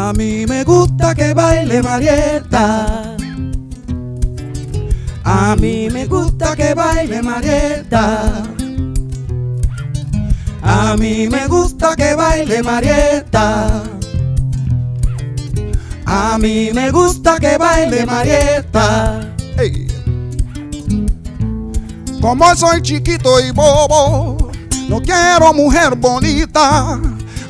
A mí me gusta que baile Marieta. A mí me gusta que baile Marieta. A mí me gusta que baile Marieta. A mí me gusta que baile Marieta. Hey. Como soy chiquito y bobo, no quiero mujer bonita.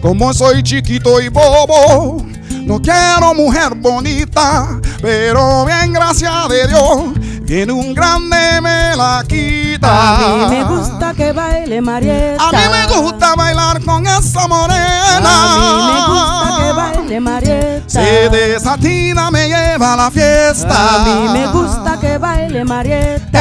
Como soy chiquito y bobo, no quiero mujer bonita. Pero bien, gracias de Dios, viene un grande me la quita. A mí me gusta que baile Marieta. A mí me gusta bailar con esa morena. A mí me gusta que baile Marieta. Se desatina, me lleva a la fiesta. A mí me gusta que baile Marieta.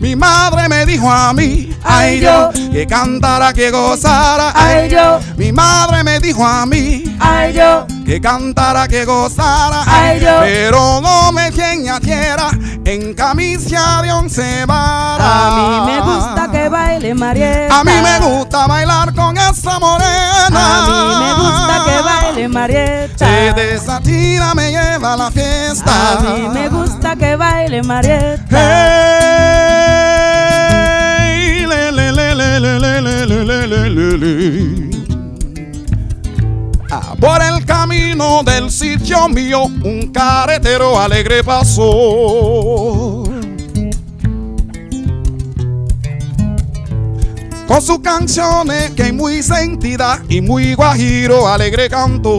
Mi madre me dijo a mí, ay yo, que cantara, que gozara, ay yo. Mi madre me dijo a mí, ay yo, que cantara, que gozara, ay yo. Pero no me tierra en camisa de 11 varas. A mí me gusta que baile Marieta. A mí me gusta bailar con esa morena. A mí me gusta que baile Marieta. Se desatina, me lleva a la fiesta. A mí me gusta que baile Marieta. Hey, le, le, le, le, le, le, le, le, le, le, le. Por el camino del sitio mío un carretero alegre pasó, con sus canciones que muy sentida y muy guajiro alegre cantó.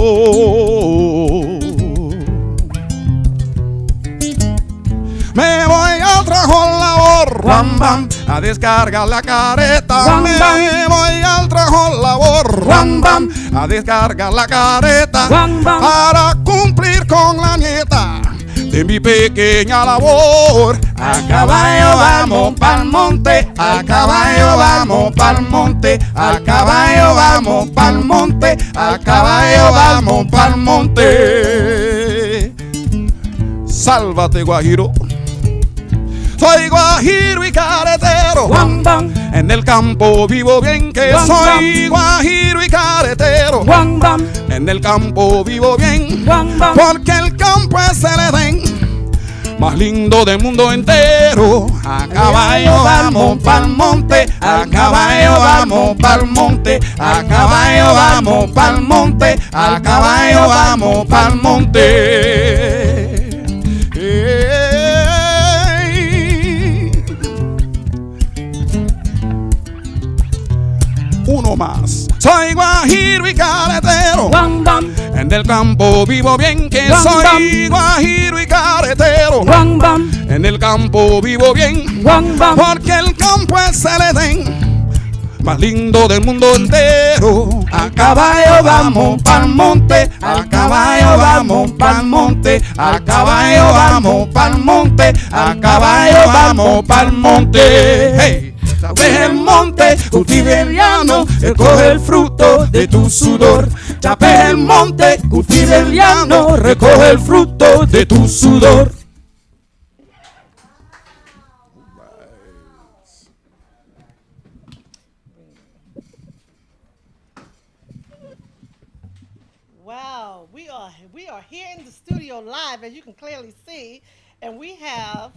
Me voy al trabajo labor, bam, bam, a descargar la careta. Bam, Me bam. voy al trabajo labor, bam, bam, a descargar la careta. Bam, bam. Para cumplir con la nieta de mi pequeña labor. A caballo vamos pa'l monte, a caballo vamos pa'l monte, a caballo vamos pa'l monte, a caballo vamos pa'l monte. Sálvate, guajiro. Soy guajiro y carretero. Bam, bam. En el campo vivo bien que Bam, soy bam. guajiro y carretero. Bam, bam. En el campo vivo bien, Bam, bam. porque el campo es el Edén más lindo del mundo entero. A caballo vamos pa'l monte, a caballo vamos pa'l monte, a caballo vamos pa'l monte, a caballo vamos pa'l monte. Uno más. Soy guajiro y carretero. Bam, bam. En el campo vivo bien que Bam, soy bam. guajiro y carretero. Bam, bam. En el campo vivo bien, Bam, bam. porque el campo es el Edén más lindo del mundo entero. A caballo vamos pa'l monte, a caballo vamos pa'l monte, a caballo vamos pa'l monte, a caballo vamos pa'l monte. Hey. Chapé el monte, cultive el llano, recoge el fruto de tu sudor. Chapé el monte, cultive el llano, recoge el fruto de tu sudor. Wow, we are here in the studio live, as you can clearly see, and we have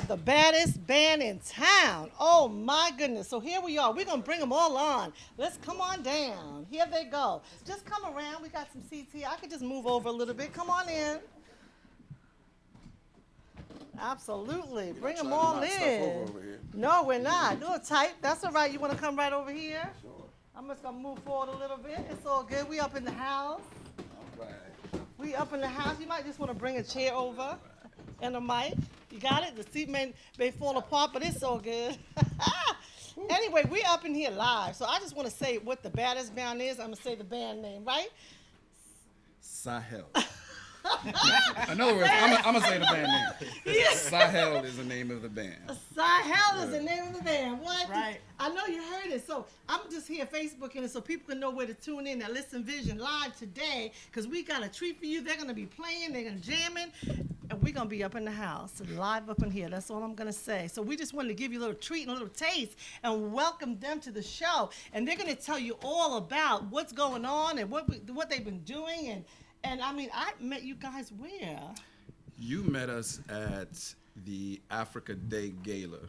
the baddest band in town. Oh my goodness! So here we are. We're gonna bring them all on. Let's come on down. Here they go. Just come around. We got some seats here. I could just move over a little bit. Come on in. Absolutely. Bring them all in. No, we're not. Do it tight. That's all right. You want to come right over here? Sure. I'm just going to move forward a little bit. It's all good. We up in the house. All right. We up in the house. You might just want to bring a chair over and a mic. You got it? The seat may fall apart, but it's all good. Anyway, we up in here live. So I just want to say what the baddest band is. I'm going to say the band name, right? Sahel. In other words, I'm going to say the band name. Yes. Sahel is the name of the band. Sahel is the name of the band. What? Right. I know you heard it. So I'm just here Facebooking it so people can know where to tune in at Listen Vision Live today, because we got a treat for you. They're going to be playing, they're going to jamming, and we're going to be up in the house, live up in here. That's all I'm going to say. So we just wanted to give you a little treat and a little taste and welcome them to the show. And they're going to tell you all about what's going on and what they've been doing. And I mean, I met you guys where? You met us at the Africa Day Gala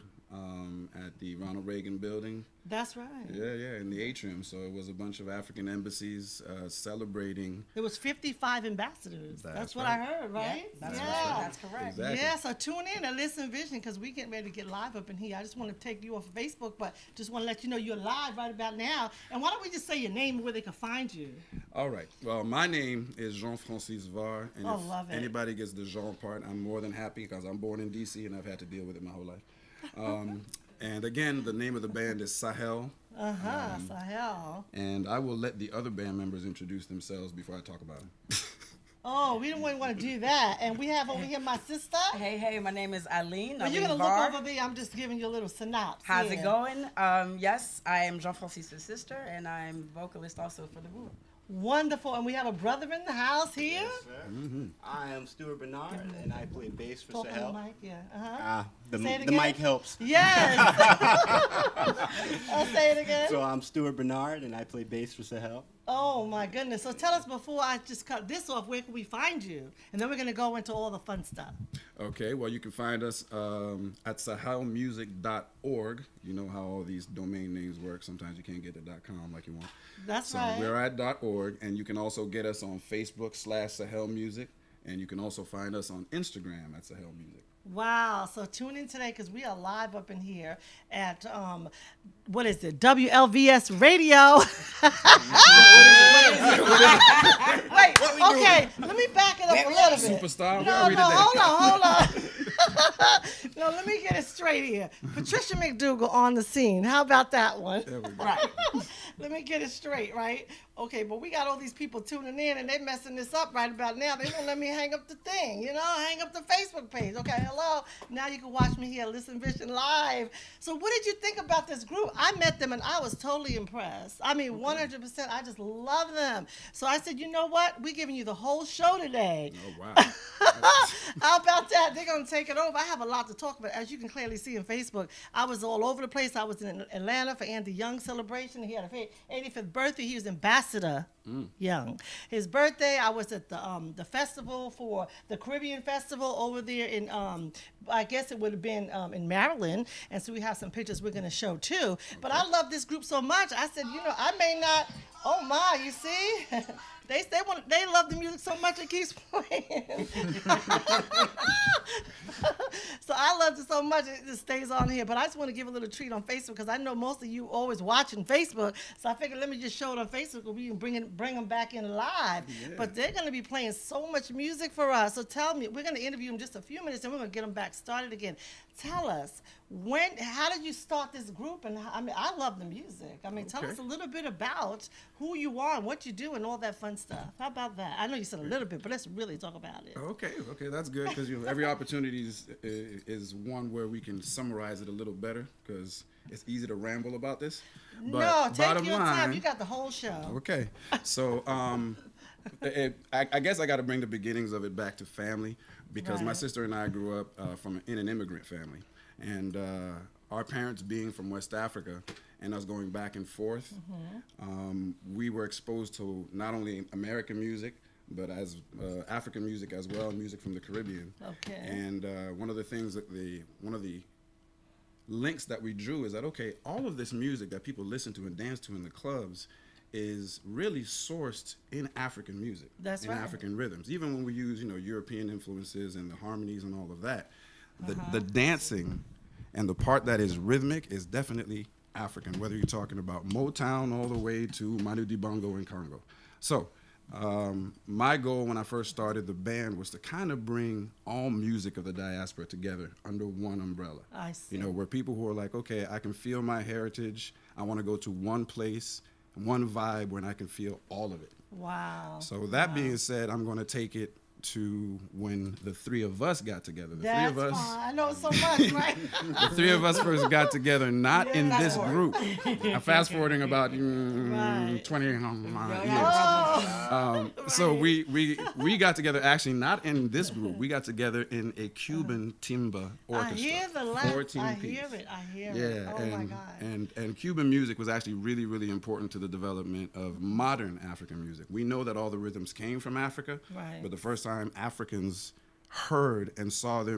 at the Ronald Reagan building. That's right. Yeah, in the atrium. So it was a bunch of African embassies celebrating. There was 55 ambassadors. That's what right. I heard, right? Yeah, that's correct. Exactly. Yeah, so tune in and Listen Vision, because we getting ready to get live up in here. I just want to take you off of Facebook, but just want to let you know you're live right about now. And why don't we just say your name and where they can find you? All right. Well, my name is Jean-Francis Varre. And if love it. anybody gets the Jean part, I'm more than happy, because I'm born in D.C. and I've had to deal with it my whole life. And again, the name of the band is Sahel. Sahel. And I will let the other band members introduce themselves before I talk about them. Oh, we don't really want to do that. And we have over here my sister. Hey, my name is Aline. Well, you're going to Varre. look over there. I'm just giving you a little synopsis. How's it going? Yes, I am Jean-Francis' sister, and I'm vocalist also for the group. Wonderful. And we have a brother in the house here. Yes, sir. Mm-hmm. I am Stewart Bernard, and I play bass for Talk on the Sahel. mic, yeah. The Say it the again. mic helps. Yes. I'll say it again. So I'm Stewart Bernard, and I play bass for Sahel. Oh my goodness. So tell us, before I just cut this off, where can we find you? And then we're going to go into all the fun stuff. Okay, well, you can find us at sahelmusic.org. You know how all these domain names work. Sometimes you can't get the .com like you want. That's so right. we're at .org, and you can also get us on Facebook /Sahel Music, and you can also find us on Instagram at Sahel Music. Wow. So tune in today, because we are live up in here at, what is it, WLVS Radio. Wait, okay, let me back it up a little bit. Superstar, where No, are we today? hold on. No, let me get it straight here. Patricia McDougall on the scene. How about that one? There we go. Right. Let me get it straight, right? Okay, but we got all these people tuning in, and they messing this up right about now. They won't let me hang up the thing, hang up the Facebook page. Okay, hello. Now you can watch me here, Listen Vision Live. So what did you think about this group? I met them, and I was totally impressed. I mean, 100%. I just love them. So I said, you know what? We're giving you the whole show today. Oh, wow. How about that? They're going to take it over. I have a lot to talk about. As you can clearly see in Facebook, I was all over the place. I was in Atlanta for Andy Young's celebration. He had a 85th birthday. He was Ambassador Young. His birthday, I was at the festival for the Caribbean Festival over there in, I guess it would have been in Maryland. And so we have some pictures we're going to show too. But I love this group so much. I said, I may not, oh my, you see? They love the music so much it keeps playing. So I loved it so much it just stays on here. But I just want to give a little treat on Facebook, because I know most of you always watching Facebook. So I figured let me just show it on Facebook, and we can bring them back in live. Yeah. But they're going to be playing so much music for us. So tell me, we're going to interview them just a few minutes, and we're going to get them back started again. Tell us, how did you start this group? And I love the music. Tell us a little bit about who you are and what you do and all that fun stuff. How about that? I know you said a little bit, but let's really talk about it. Okay, that's good, because every opportunity is one where we can summarize it a little better, because it's easy to ramble about this. But no, take your line, time. You got the whole show. Okay, so I guess I got to bring the beginnings of it back to family, because my sister and I grew up in an immigrant family, and our parents being from West Africa and us going back and forth, we were exposed to not only American music, but as African music as well, and music from the Caribbean. Okay. And one of the things that one of the links that we drew is that, okay, all of this music that people listen to and dance to in the clubs is really sourced in African music. That's in right. African rhythms. Even when we use, European influences and the harmonies and all of that, the dancing and the part that is rhythmic is definitely African, whether you're talking about Motown all the way to Manu Dibango in Congo. So my goal when I first started the band was to kind of bring all music of the diaspora together under one umbrella. I see. Where people who are like, okay, I can feel my heritage. I want to go to one place, one vibe when I can feel all of it. Wow. So that being said, I'm going to take it to when the three of us got together. The That's three of us, fine. I know so much, right? the three of us first got together, not in this group. I'm fast forwarding about Right. 20 years. Oh, So we got together actually not in this group. We got together in a Cuban timba I orchestra. hear the laugh. 14 I piece. hear it. I hear Yeah, it. Oh my God. and Cuban music was actually really, really important to the development of modern African music. We know that all the rhythms came from Africa, Right. but the first time Africans heard and saw their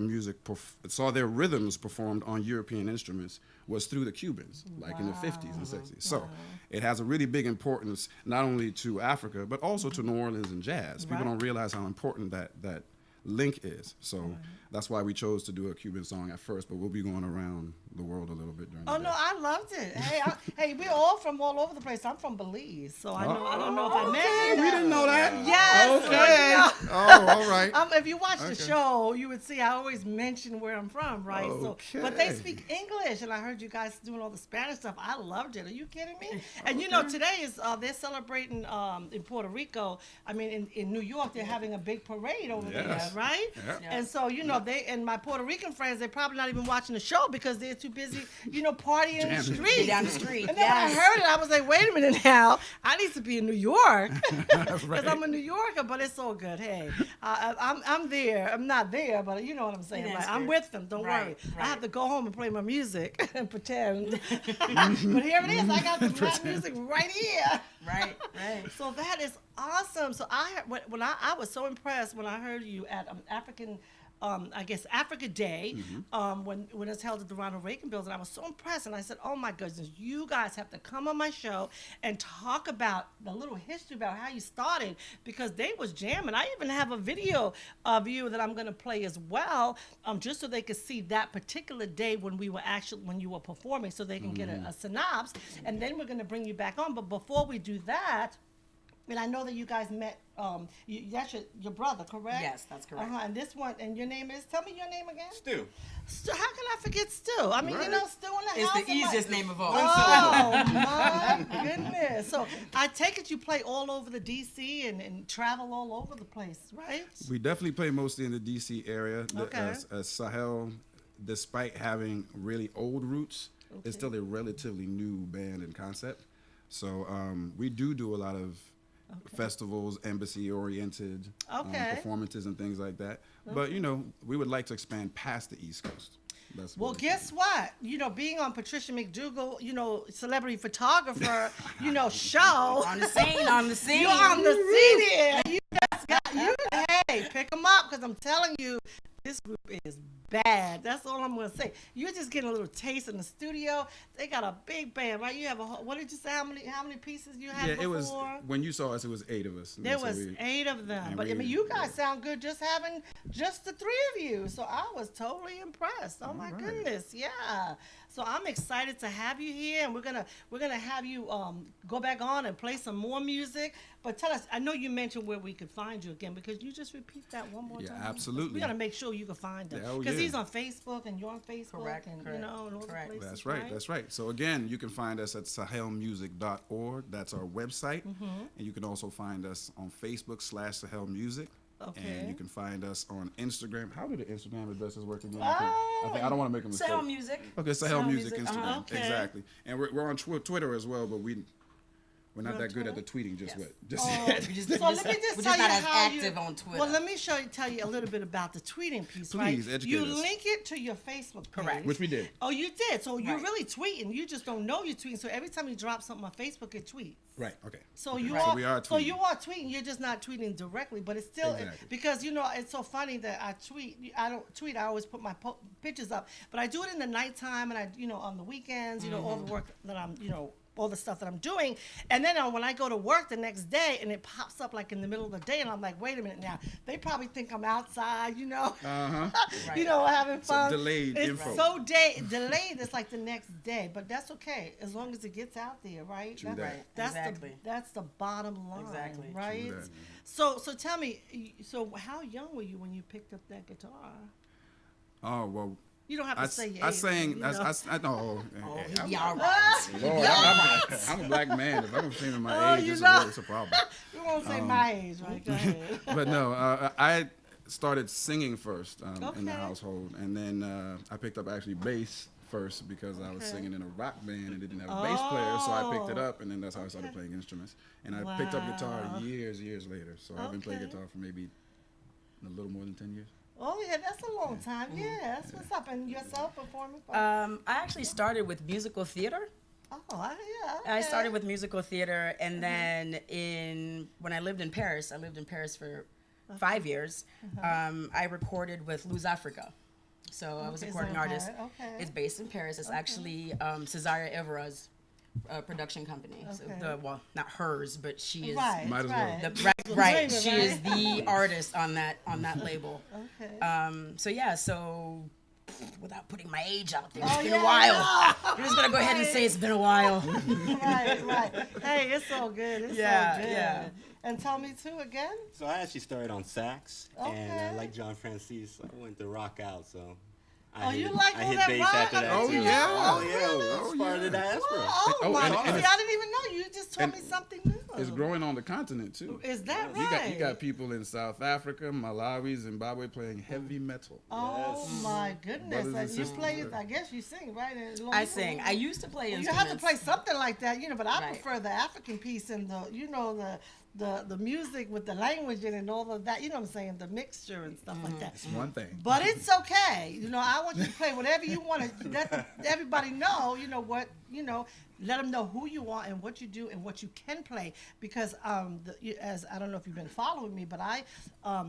saw their rhythms performed on European instruments was through the Cubans, like in the 50s and 60s. So it has a really big importance not only to Africa, but also to New Orleans and jazz. People Right. don't realize how important that link is. So that's why we chose to do a Cuban song at first, but we'll be going around the world a little bit during Oh the day. no, I loved it. Hey, we're all from all over the place. I'm from Belize, so I know. I don't know if I mentioned We that. didn't know that. Yes. Okay. you know. Oh, all right. If you watch the show, you would see I always mention where I'm from, right? Okay. But they speak English, and I heard you guys doing all the Spanish stuff. I loved it. Are you kidding me? And you know, today is they're celebrating in Puerto Rico. I mean, in New York, they're having a big parade over there, Yes. right? Yep. And so you know, they and my Puerto Rican friends, they're probably not even watching the show because they're too busy, you know, partying in the Jamming. street. Down the street. And then when I heard it, I was like, wait a minute now. I need to be in New York because Right. I'm a New Yorker, but it's all good. Hey, I'm there. I'm not there, but you know what I'm saying. That's Like, I'm good. with them. Don't Right, worry. I right. have to go home and play my music and pretend. But here it is. I got the rap music right here. Right. So that is awesome. So when I was so impressed when I heard you at African. I guess Africa Day, when it's held at the Ronald Reagan Building, I was so impressed, and I said, "Oh my goodness, you guys have to come on my show and talk about the little history about how you started because they was jamming. I even have a video of you that I'm going to play as well, just so they could see that particular day when you were performing, so they can get a synopsis, and then we're going to bring you back on. But before we do that." And I know that you guys met, that's your brother, correct? Yes, that's correct. And this one, and your name is, tell me your name again. Stu. Stu, how can I forget Stu? I mean, you know, Stu in the It's house. the easiest name of all. Oh, my goodness. So I take it you play all over the D.C. and travel all over the place, right? We definitely play mostly in the D.C. area. Okay. As Sahel, despite having really old roots, is still a relatively new band and concept. So we do a lot of festivals, embassy-oriented performances and things like that. But, you know, we would like to expand past the East Coast. That's Well, what guess what? You know, being on Patricia McDougall, you know, celebrity photographer, you know, show. On the scene. You're on the scene here. You just hey, pick them up because I'm telling you, this group is bad. That's all I'm going to say. You're just getting a little taste in the studio. They got a big band, right? You have what did you say? How many pieces you had before? it was, when you saw us, it was 8 of us. There was 8 of them. and But I we- mean, you guys sound good just having just the 3 of you. So I was totally impressed. Oh my goodness. Yeah. So I'm excited to have you here, and we're gonna have you go back on and play some more music. But tell us, I know you mentioned where we could find you again, because you just repeat that one more Yeah, time. absolutely. We gotta make sure you can find him, Yeah, oh, because yeah. he's on Facebook and you're on Facebook, Correct, and you correct, know, and all the correct. places. That's right. That's right. So again, you can find us at sahelmusic.org. That's our website. And you can also find us on Facebook /SahelMusic. Okay. And you can find us on Instagram. How do the Instagram addresses work again? Oh. I don't want to make a mistake. Sahel Music. Okay, Sahel Music Music, Instagram. Okay. Exactly. And we're on Twitter as well, but we're not on that good at Twitter? the tweeting just Yes. yet. Just Oh. yet. We just, So we let just- me just we're tell just you not as how active you, on Twitter. Well, let me tell you a little bit about the tweeting piece, right? Please, educate You us. link it to your Facebook page. Correct. Which we did. Oh, you did. So you're Right. really tweeting. You just don't know you're tweeting. So every time you drop something on Facebook, it tweets. Right. Okay. So you Right. are. So we are So you tweeting. are tweeting. You're just not tweeting directly, but it's still Exactly. because you know it's so funny that I tweet. I don't tweet. I always put my pictures up, but I do it in the nighttime and on the weekends. You know, all the work that I'm all the stuff that I'm doing. And then when I go to work the next day and it pops up like in the middle of the day and I'm like, wait a minute now. They probably think I'm outside, Uh-huh. having fun. delayed it's info. so delayed. It's like the next day, but that's okay as long as it gets out there, right? True that. Right. That's Exactly. that's the bottom line, Exactly. True right? that. So tell me, so how young were you when you picked up that guitar? Oh, well, You don't have to say your I age, sang. you know. I know. He all right. Lord, I'm a black man. If I'm shaming my age, you it's know. a problem. You won't say my age, right? Go ahead. But no, I started singing first in the Okay. household, and then I picked up actually bass first because I was singing in a rock band and didn't have a bass player, so I picked it up, and then that's how I started playing instruments. And I picked up guitar years later, so I've been playing guitar for maybe a little more than 10 years. Oh yeah, that's a long time. Yeah, that's what's up. And yourself performing? I actually started with musical theater. Oh, yeah. I okay. started with musical theater, and then when I lived in Paris for 5 years. I recorded with Luz Africa. So I was a recording artist. Okay. It's based in Paris. It's actually Cesaria Evra's production company. Okay. So not hers, but she is Right, Might as well. the right. She right? is the artist on that label. Okay. So without putting my age out there, Oh, it's been yeah, a while. I know. I'm just gonna go ahead and say it's been a while. right. Hey, it's so good. It's so good. Yeah. And tell me too again. So I actually started on sax, and Okay. like John Francis, I went to rock out. So Oh, you like I all hit that bass rock? after that Oh, too. yeah. Oh yeah, really? that's part of the diaspora. Oh, Oh, my and God. See, it's- I didn't even know. You just told me something new. It's growing on the continent too. Is that right? You got people in South Africa, Malawi, Zimbabwe playing heavy metal. Oh Yes. my goodness! Brothers and And you sisters, play. yeah. I guess you sing, right? And I sing. I used to play You instruments. have to play something like that, but I Right. prefer the African piece and the music with the language in it and all of that. You know what I'm saying? The mixture and stuff like that. It's one thing. But it's okay. I want you to play whatever you want to let everybody know, what, let them know who you are and what you do and what you can play. Because as I don't know if you've been following me, but I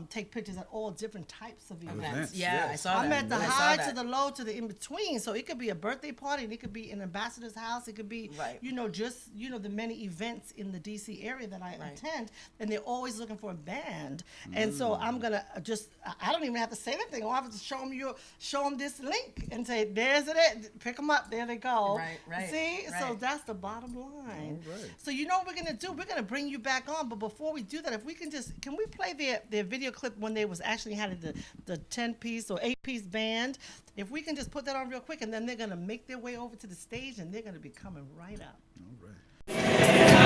take pictures at all different types of events. Events, Yeah, yes. I saw that. I'm at the I saw high that. to the low to the in between. So it could be a birthday party, and it could be an ambassador's house. It could be, Right. just the many events in the DC area that I Right. attend, and they're always looking for a band. And so I'm gonna I don't even have to say anything. I'll have to show them this link and say, "There's it. Pick them up. There they go." Right, See, so right. that's the bottom line. All right. So you know what we're gonna do? We're gonna bring you back on, but before we do that, if we can we play their video clip when they was actually had the 10-piece or 8-piece band? If we can just put that on real quick, and then they're gonna make their way over to the stage, and they're gonna be coming right up. All right.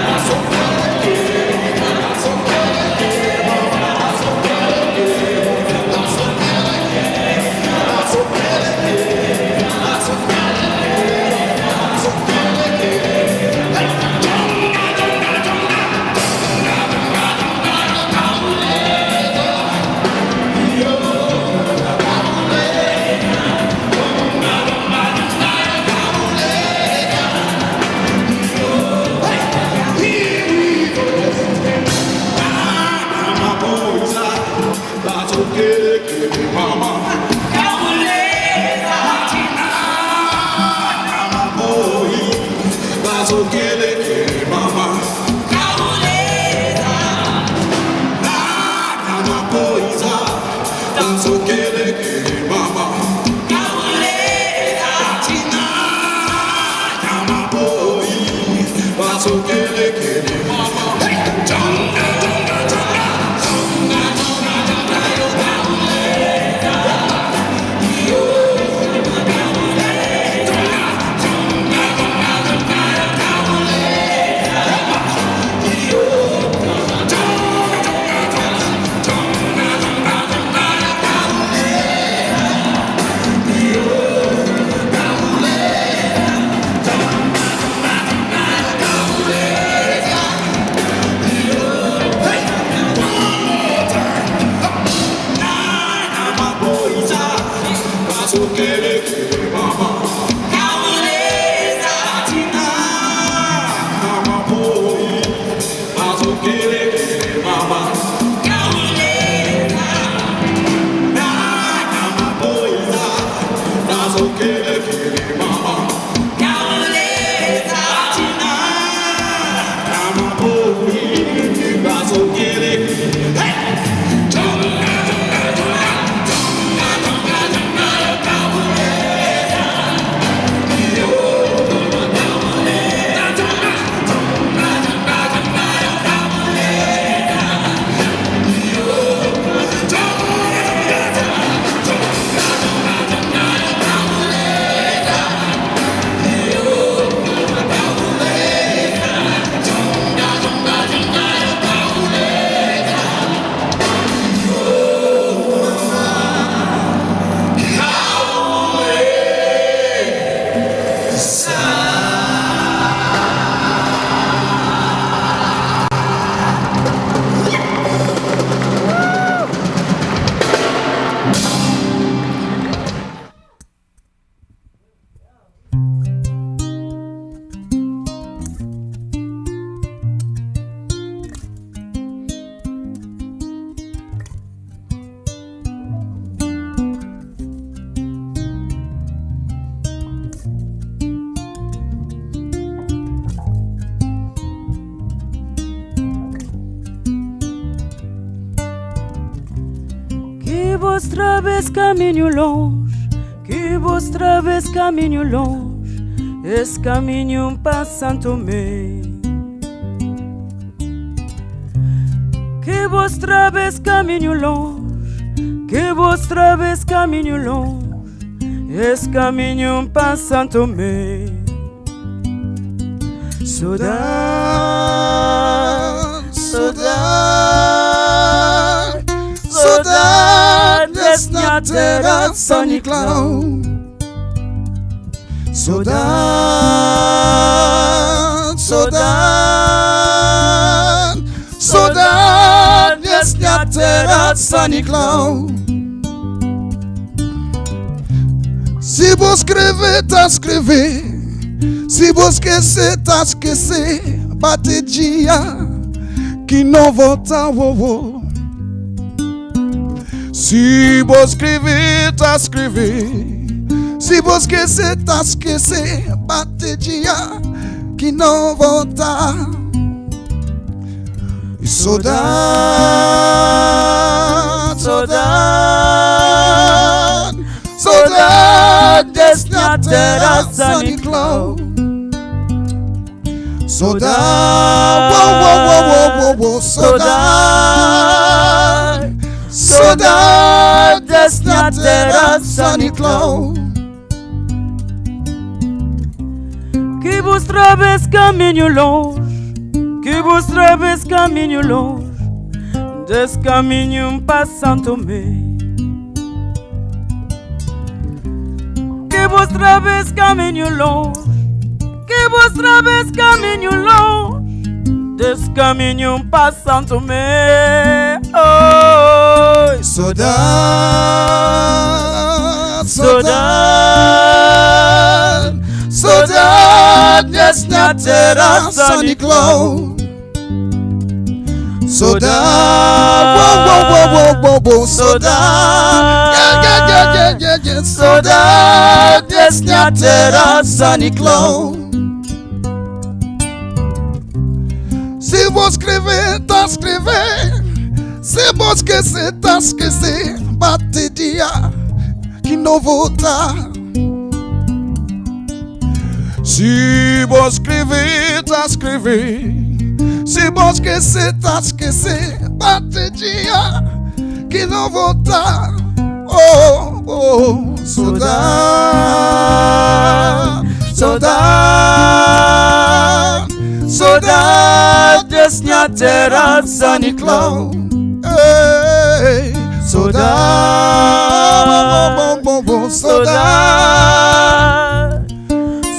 Congratulations. outra vez caminho longe, que outra vez caminho longe, esse caminho para Santo Tomé. Que outra vez caminho longe, que outra vez caminho longe, esse caminho para Santo Tomé. Saudade, Saudade, saudade desta terra São Nicolau. Saudade, saudade, saudade desta terra São Nicolau. Se vou escrever, tá escrever. Se vou esquecer, tá esquecer. Bate dia que não volta, vovô. Se vou escrever, tá escrever. Se vou esquecer, tá esquecer. Bate dia que não volta. E saudade, saudade, saudade desta terra São Nicolau. Saudade, saudade, saudade desta terra São Nicolau. que outra vez caminho longe, que outra vez caminho longe, desse caminho para Santo Tomé. Que outra vez caminho longe, que outra vez caminho longe, desse caminho para Santo Tomé. Oh, saudade, saudade, saudade desta terra São Nicolau. Saudade, saudade, saudade desta terra São Nicolau. Se vou escrever, tá escrever. Se vou esquecer, tá esquecer. Bate dia que não volta. Se vou escrever, tá escrever. Se vou esquecer, tá esquecer. Bate dia que não volta. Oh, oh, saudade, saudade, saudade desta terra São Nicolau. Hey, saudade, saudade,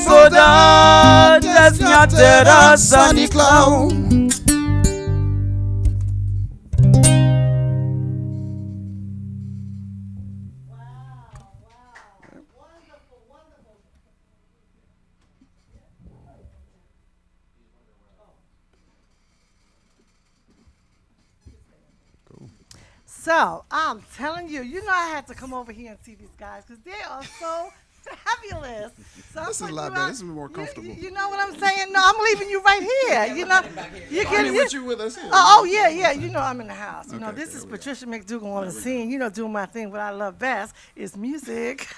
saudade desta terra São Nicolau. So, I'm telling you, you know I had to come over here and see these guys because they are so fabulous. So This is a lot better. This is more comfortable. You know what I'm saying? No, I'm leaving you right here. You know, you can. With you with us here. Oh, yeah, yeah. You know I'm in the house. You know, Okay, this there is we go. Patricia McDougall on the scene. You know, doing my thing. What I love best is music.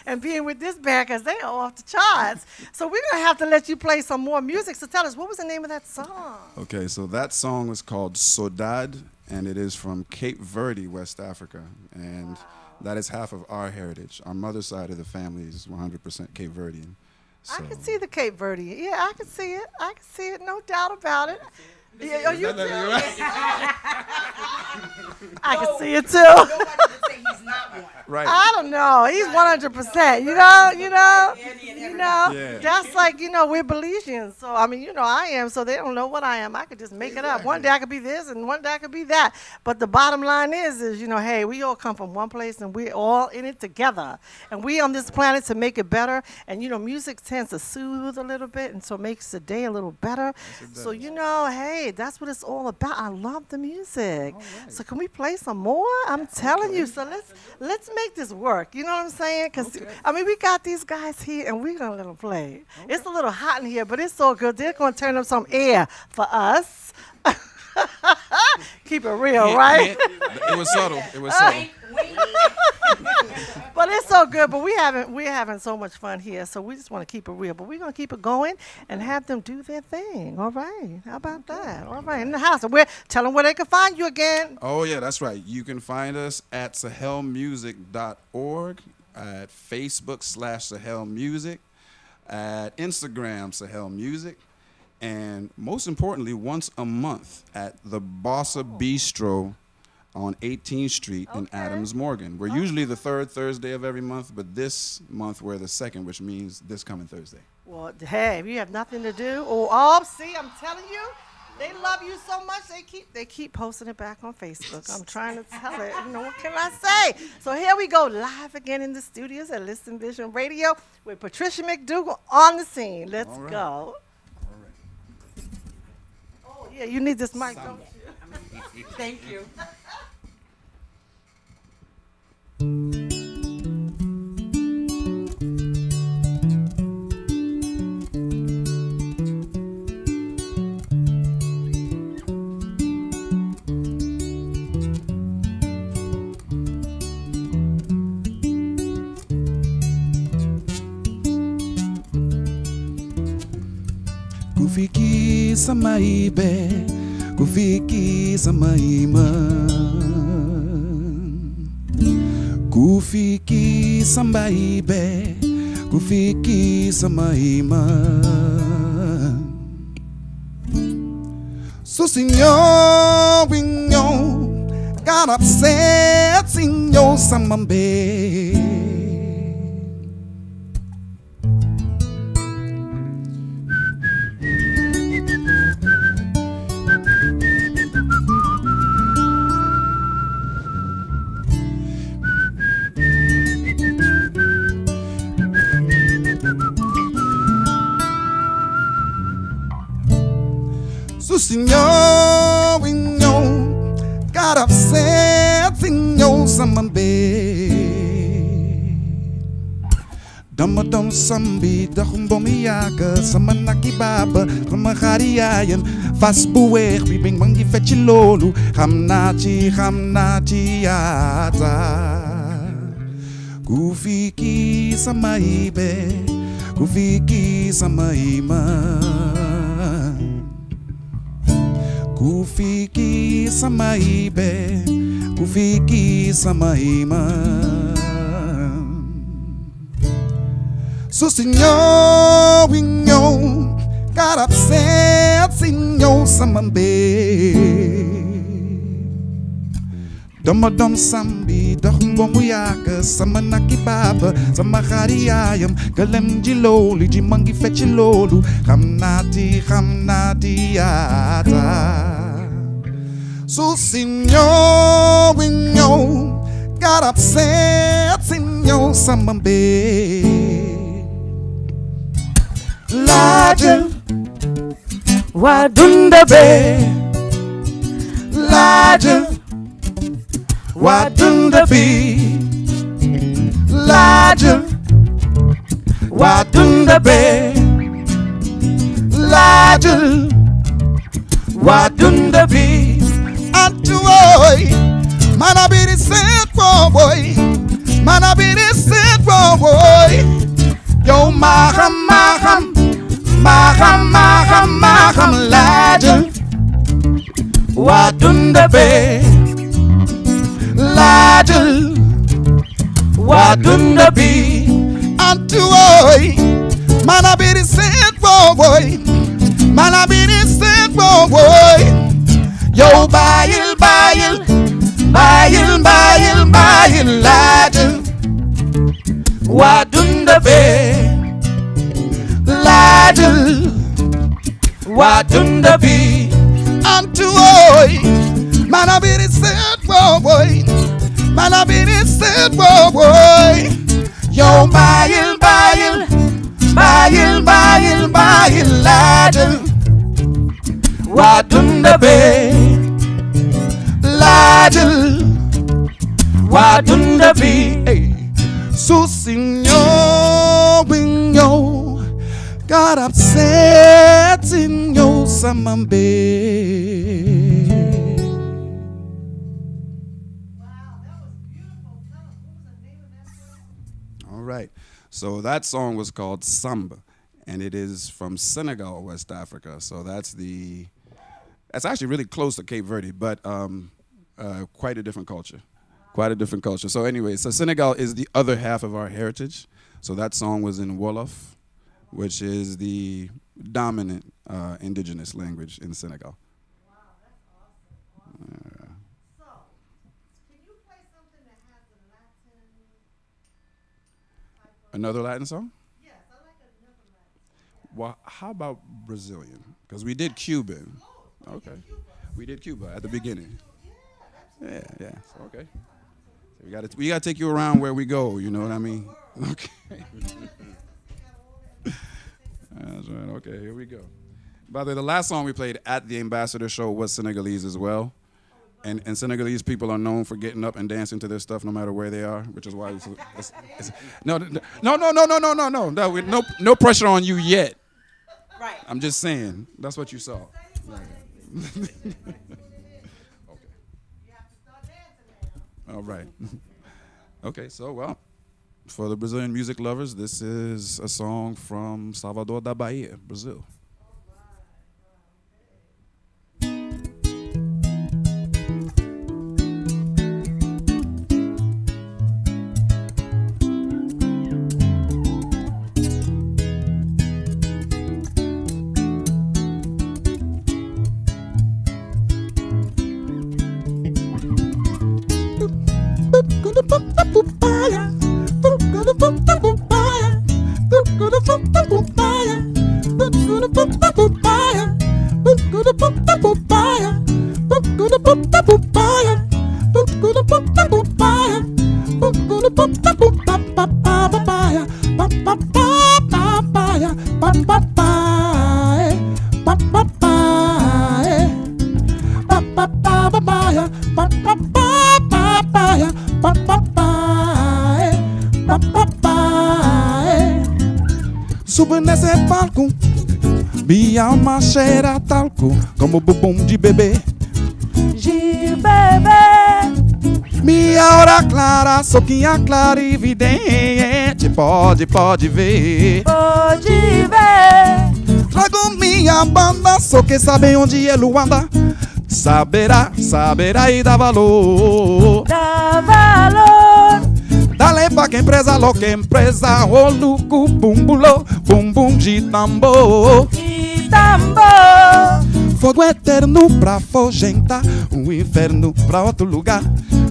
And being with this band because they are off the charts. So we're going to have to let you play some more music. So tell us, what was the name of that song? Okay, so that song was called Saudade, and it is from Cape Verde, West Africa. And that is half of our heritage. Our mother's side of the family is 100% Cape Verdean. I So- can see the Cape Verde. Yeah, I can see it. I can see it. No doubt about it. Yeah, oh, you too? I can see it too. Nobody would say he's not one. Right. I don't know. He's 100%. You know. Yeah. That's like, we're Belizeans. So, I mean, I am. So they don't know what I am. I could just make it up. One day I could be this and one day I could be that. But the bottom line is, hey, we all come from one place and we're all in it together. And we on this planet to make it better. And, music tends to soothe a little bit and so makes the day a little better. So, hey, that's what it's all about. I love the music. So can we play some more? I'm telling you. So let's make this work. You know what I'm saying? Because, we got these guys here and we're going to let them play. It's a little hot in here, but it's so good. They're going to turn up some air for us. Keep it real, right? It was subtle. It was subtle. But it's so good. But we're having so much fun here, so we just want to keep it real. But we're gonna keep it going and have them do their thing. All right? How about that? All right, in the house. And tell them where they can find you again. Oh, yeah, that's right. You can find us at sahelmusic.org, at Facebook /Sahel Music, at Instagram Sahel Music, and most importantly, once a month at the Bossa Bistro on 18th Street in Adams Morgan. We're usually the third Thursday of every month, but this month we're the second, which means this coming Thursday. Well, hey, if you have nothing to do, see, I'm telling you, they love you so much. They keep posting it back on Facebook. I'm trying to tell it. You know, what can I say? So here we go, live again in the studios at Listen Vision Radio with Patricia McDougall on the scene. Let's go. All right. Oh yeah, you need this mic, don't you? Thank you. Kufiki sa maibe, kufiki sa maiman. Kufiki sa maibe, kufiki sa maiman. So senyor, winyo, got upset, senyor samambe. Senyor, winyo, got upset, senyor samambe. Damadam sambi, dakumbomiyaga, samanakibaba, ramahariayan, fasbuwer, bibing mangi fechilolu, hamnachi yata. Kufiki sa maibe, kufiki sa maiman. Kufiki sa maibe, kufiki sa maiman. So senyor, winyo, got upset, senyor samambe. Damadam sambi, dakumbomuyaka, samanakibaba, samahariayam, galemjiloli, jimangi fechilolu, hamnati yata. So senyor, winyo, got upset, senyor samambe. Laja, Wadunda be, Laja, wadunda be, Laja, wadunda be, Laja, wadunda be. Antuoy, mana be the set for boy, mana be the set for boy. Yo maham, Laja, wadunda be, Laja, wadunda be. Antuoy, mana be the set for boy, mana be the set for boy. Yo bayil, Laja, wadunda be, Laja, wadunda be. Antuoy, mana be the set for boy, mana be the set for boy. Yo bayil, Laja, wadunda be, Laja, wadunda be. Hey. So senyor, winyo, got upset, senyor samambe. So that song was called Samba, and it is from Senegal, West Africa. So that's actually really close to Cape Verde, but quite a different culture. Quite a different culture. So anyway, so Senegal is the other half of our heritage. So that song was in Wolof, which is the dominant indigenous language in Senegal. Wow, that's awesome. So, can you play something that has a Latin type of... Another Latin song? Yes, I like another Latin song. Well, how about Brazilian? Because we did Cuban. Okay. We did Cuba at the beginning. Yeah. So, okay. So we gotta take you around where we go. You know what I mean? Okay. That's right. Okay, here we go. By the way, the last song we played at the Ambassador Show was Senegalese as well. And Senegalese people are known for getting up and dancing to their stuff no matter where they are, which is why no, no pressure on you yet. Right. I'm just saying, that's what you saw. Okay. All right. Okay, so well, for the Brazilian music lovers, this is a song from Salvador da Bahia, Brazil. Subo nesse palco, minha alma cheira a talco, como bumbum de bebê. De bebê, Minha hora clara, soquinha clara e evidente, pode ver. pode ver. Trago minha banda, só que sabe onde ele anda. Saberá e dá valor. Dá valor, Dale pra quem preza, louca empresa, o louco, bumbum de tambor. e tambor. Fogo eterno pra afugentar, o inferno pra outro lugar.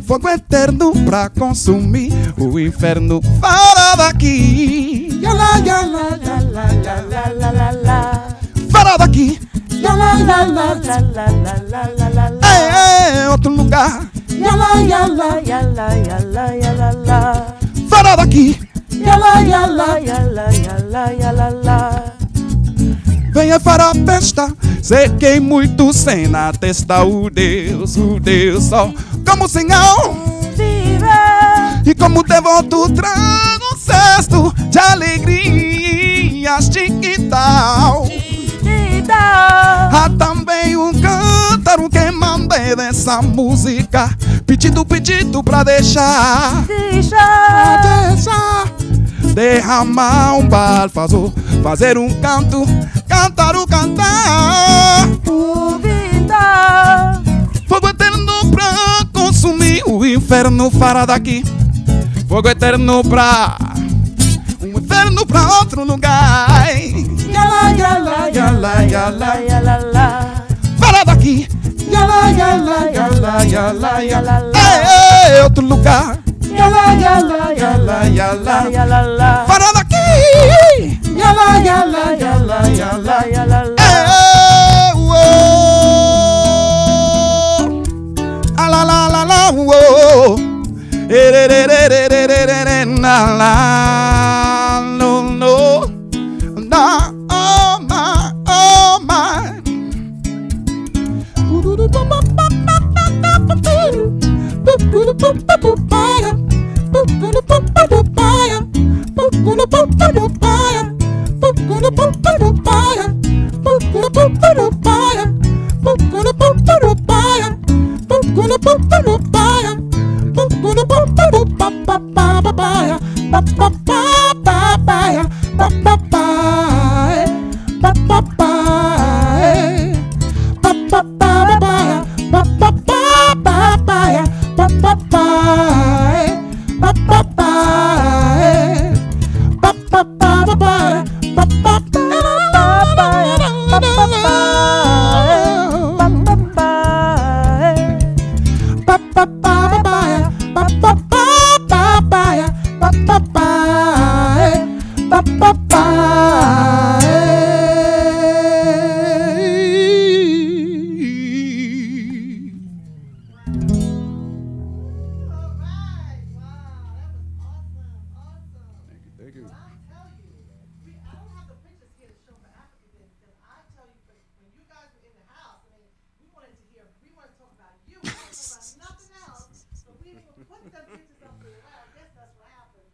Fogo eterno pra consumir, o inferno fora daqui. Yala, yala, yala, yala, La la la, fora daqui. Yala, la yala, la la la la la la. é outro lugar. Yala, yala, Yala yala yala la. fora daqui. Yala, yala, Yala yala yala la. venha para a festa, sei que muito sem na testa o Deus só como sinal. Viver, E como devoto trago um cesto de alegrias, tal. te dá. Há também um cântaro que mandei dessa música, pedido pra deixar, Deixa, derramar um balfazor, fazer um canto, cantar. duvida. Fogo eterno pra consumir o inferno fora daqui. Fogo eterno pra um inferno pra outro lugar. Yala, yala, yala, yala, Yala la. fora daqui. Yala, yala, yala, yala, yala, é outro lugar. Yala, yala, yala, yala, Yala la. fora daqui. Yala, yala, yala, yala, Yala la. é la la la la uou. Na la no no na oh my.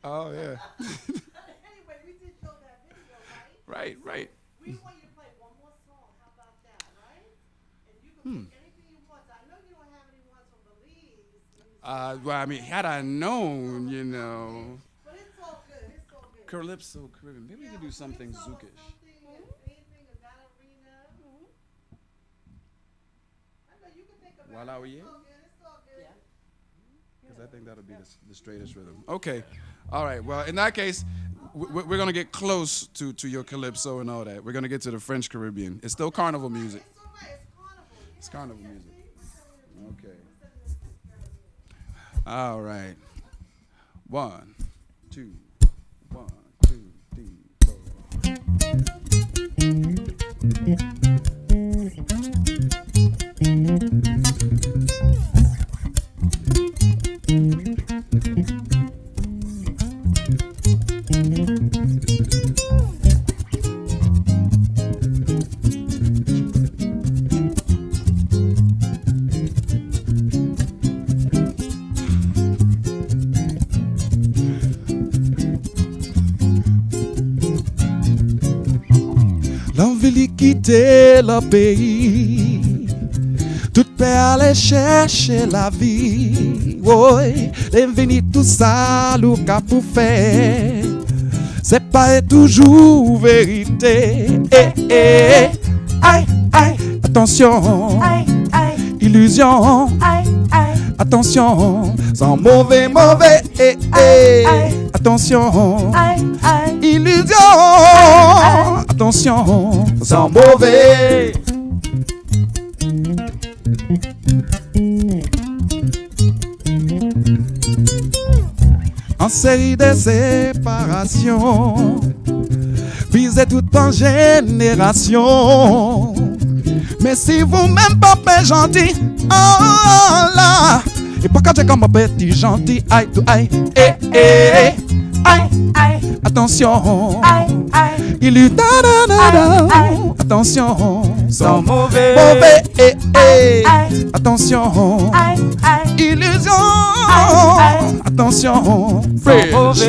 Oh, yeah. Anyway, we did show that video, right? Right. We want you to play one more song. How about that, right? And you can pick anything you want. I know you don't have any ones from Belize. Well, I mean, had I known, you know. But it's all good. It's all good. Calypso Caribbean. Maybe we could do something zookish. Anything in that arena. I know you can think of it. While I were here? It's all good. Because I think that'll be the straightest rhythm. Okay. All right. Well, in that case, we're going to get close to your calypso and all that. We're going to get to the French Caribbean. It's still carnival music. It's all right. It's carnival. It's carnival music. Okay. All right. 1, 2, 1, 2, 3, 4. L'envie quitter le pays, tout peut aller chercher la vie. Oui, l'invini tout ça, le cap pour faire, c'est pas toujours vérité. Aïe, aïe, attention, illusion, attention, sans mauvais, attention, illusion, attention, sans mauvais. En série de séparations, visez tout en génération. Mais si vous-même pas gentil, oh là, et pas quand j'ai comme un petit gentil, aïe, tout aïe, aïe, attention, il lui attention, sans mauvais, attention, illusion, attention, fresh.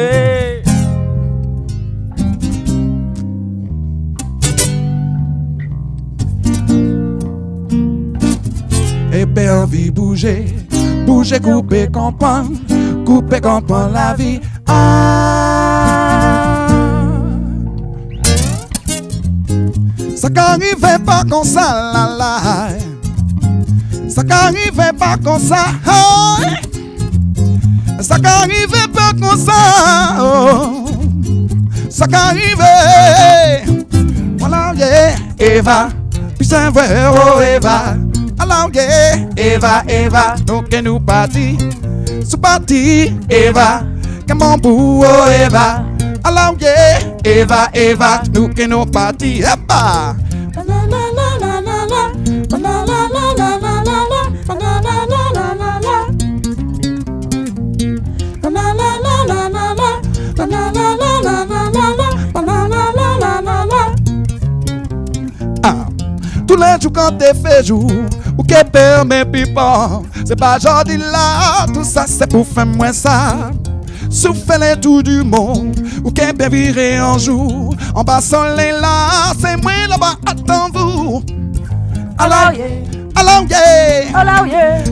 Et bien envie bouger, couper, comprendre la vie. Ça qu'arrivait pas comme ça, la. Ça qu'arrivait pas comme ça, ça qu'arrivait pas comme ça, oh. Ça qu'arrivait, voilà, yeah, Eva, puis c'est vrai, oh Eva. Alors yeah, Eva, donc nous parti, sous parti, Eva, comme mon bou, oh Eva. Alors yeah, Eva, nous parti, hapa. Tous les jours quand t'es fait jour, ou qu'est permet pipa, c'est pas jodi là, tout ça c'est pour faire moins ça. Souffle les tours du monde, ou qu'est bien viré un jour, en bas soleil là, c'est moi là-bas, attends-vous. Alors yeah,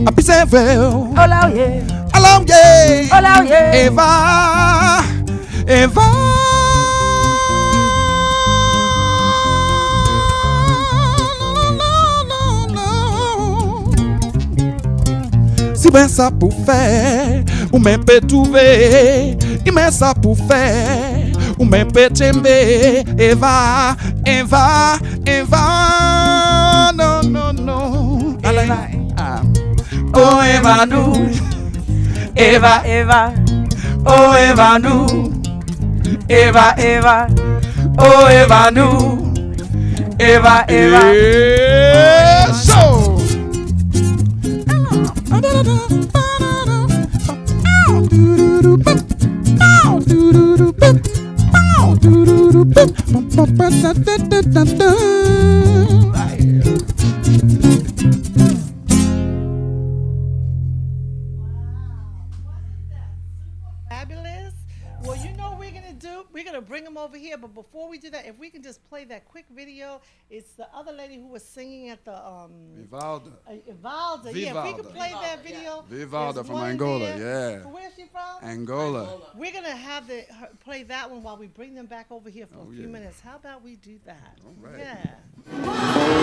a puis c'est vrai, alors yeah, Eva. trouver ça pour faire, ou même peut trouver, il met ça pour faire, ou même peut t'aimer, Eva, Eva, Eva, non, non, non. Eva, Oh, Eva, nous, Eva, Eva, oh, Eva, nous, Eva, Eva, oh, Eva, nous, Eva, Eva. So. Fabulous. Well, you know what we're going to do? We're going to bring them over here, but before we do that, if we can just play that quick video, it's the other lady who was singing at the Vivalda. Ivalda. Yeah, if we could play that video. Vivalda There's from one Angola, there. yeah. Where's she from? Angola. We're going to have her play that one while we bring them back over here for a few yeah. minutes. How about we do that? All right. Yeah.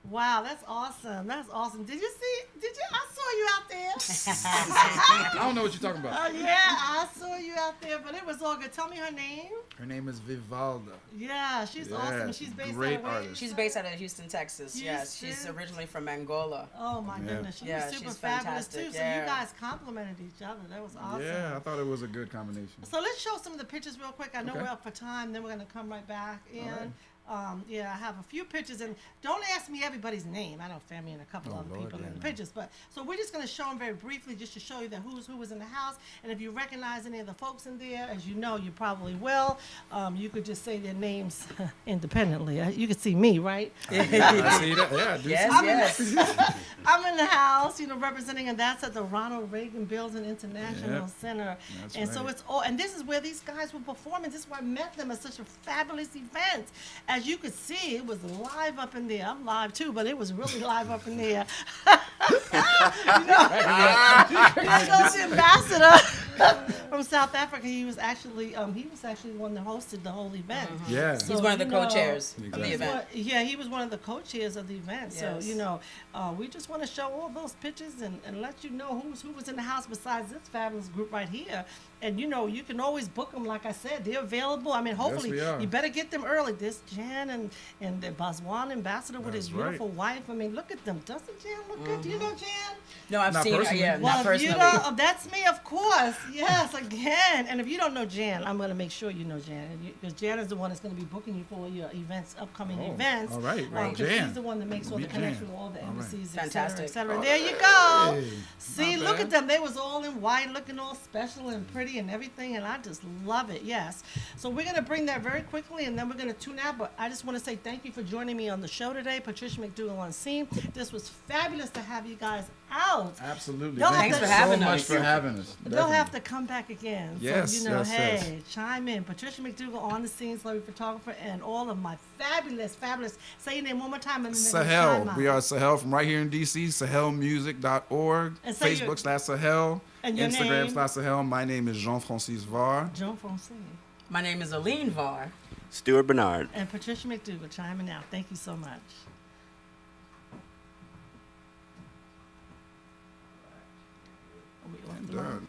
Wow, that's awesome. That's awesome. Did you see? I saw you out there. I don't know what you're talking about. Yeah, I saw you out there, but it was all good. Tell me her name. Her name is Vivalda. Yeah, she's Yeah, awesome. She's based great out of where? artist. She's based out of Houston, Texas. Yes, she's Houston? originally from Angola. Oh my goodness, she Yeah, was super she's fabulous fantastic, too. So yeah. you guys complimented each other. That was awesome. Yeah, I thought it was a good combination. So let's show some of the pictures real quick. I know Okay. we're up for time. Then we're gonna come right back in. right. Yeah, I have a few pictures, and don't ask me everybody's name. I know Femi and a couple Oh, other Lord, people yeah, in the no. pictures, but so we're just gonna show them very briefly, just to show you that who's who was in the house, and if you recognize any of the folks in there, as you know, you probably will. You could just say their names independently. You could see me, right? I see that. Yeah, I do Yes, see yes. I'm in the house, representing, and that's at the Ronald Reagan Building International Yep. Center. That's and so right. it's all, and this is where these guys were performing. This is where I met them at such a fabulous event. as you could see, it was live up in there. I'm live too, but it was really live up in there. There goes the ambassador from South Africa. He was actually one that hosted the whole event. Yeah. He's one of the you know, co-chairs of the Exactly. event. Yeah, he was one of the co-chairs of the event. Yes. So, we just want to show all those pictures and let you know who was in the house besides this fabulous group right here. And, you can always book them. Like I said, they're available. I mean, hopefully, we are. you better get them early. This Jan and the Botswana ambassador with his That's right. beautiful wife. I mean, look at them. Doesn't Jan look good? Do you know Jan? No, I've Not seen her. personally. Yeah, Well, not if you personally. don't, that's me, of course. Yes, again. And if you don't know Jan, I'm going to make sure you know Jan, because Jan is the one that's going to be booking you for your events, upcoming events. all right. Well, 'cause Jan. She's the one that makes all the Meet connections Jan. with all the All right. embassies, Fantastic. et cetera. There you go. Hey, See, not look bad. at them. They was all in white, looking all special and pretty and everything, and I just love it. Yes. So we're going to bring that very quickly, and then we're going to tune out. But I just want to say thank you for joining me on the show today. Patricia McDougall on scene. This was fabulous to have you guys out. Absolutely. They'll Thank have you to- having so much us. for having us. They'll have to come back again. Yes, So, yes, hey, chime in. Patricia McDougall on the scene, celebrity photographer, and all of my fabulous. Say your name one more time. And then Sahel. chime We out. are Sahel from right here in DC, sahelmusic.org, And say your- Facebook/Sahel, And your name? Instagram/Sahel. My name is Jean-Francis Varre. Jean Fonse My name is Aline Varre. Stewart Bernard. and Patricia McDougall chiming out. Thank you so much. Are we off the line? Done.